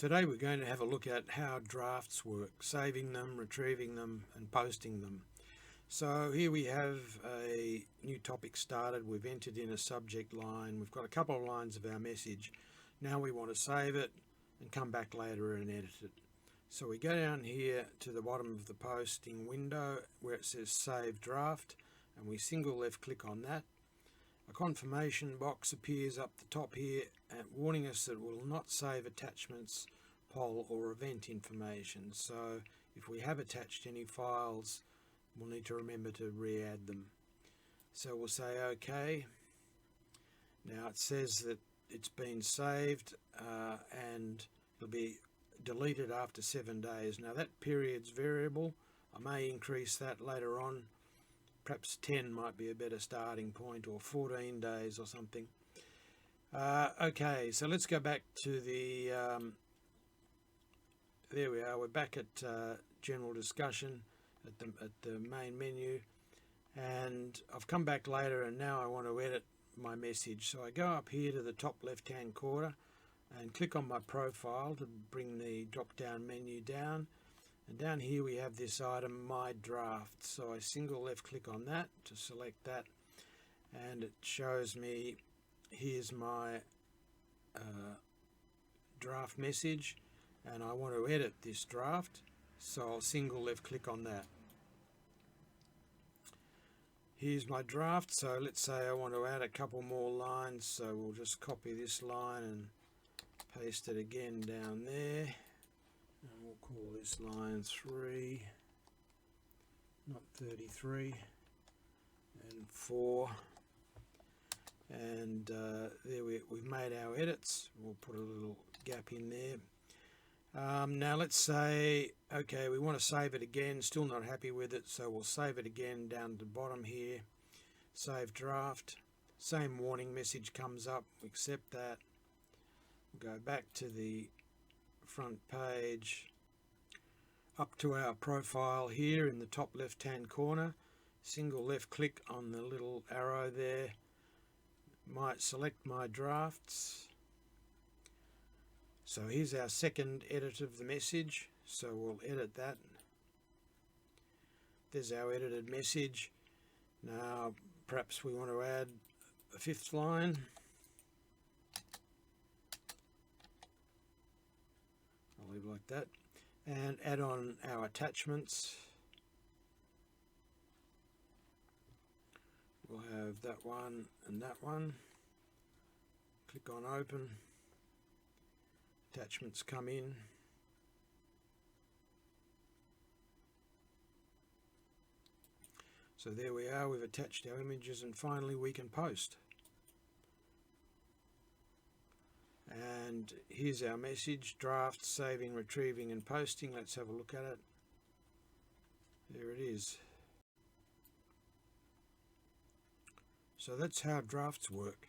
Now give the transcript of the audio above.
Today we're going to have a look at how drafts work, saving them, retrieving them and posting them. So here we have a new topic started. We've entered in a subject line. We've got a couple of lines of our message. Now we want to save it and come back later and edit it. So we go down here to the bottom of the posting window where it says Save Draft, and we single left click on that. A confirmation box appears up the top here, warning us that it will not save attachments, poll or event information. So if we have attached any files, we'll need to remember to re-add them. So we'll say OK. Now it says that it's been saved and it'll be deleted after 7 days. Now that period's variable. I may increase that later on. Perhaps 10 might be a better starting point, or 14 days or something. Okay, so let's go back to the, there we are, we're back at general discussion at the main menu, and I've come back later and now I want to edit my message. So I go up here to the top left hand corner and click on my profile to bring the drop down menu down. And down here we have this item, My Draft. So I single left click on that to select that, and it shows me here's my draft message, and I want to edit this draft. So I'll single left click on that. Here's my draft. So let's say I want to add a couple more lines. So we'll just copy this line and paste it again down there. And we'll call this line 3, not 33, and 4. And there we've made our edits. We'll put a little gap in there. Now let's say, okay, we want to save it again, still not happy with it, so we'll save it again down at the bottom here. Save draft. Same warning message comes up, we accept that. We'll go back to the front page, up to our profile here in the top left hand corner, single left click on the little arrow there, might select my drafts. So here's our second edit of the message, so we'll edit that. There's our edited message. Now perhaps we want to add a 5th line. I'll leave it like that, and add on our attachments. We'll have that one and that one. Click on open. Attachments come in. So there we are, we've attached our images, and finally we can post. And here's our message, draft, saving, retrieving and posting. Let's have a look at it. There it is. So that's how drafts work.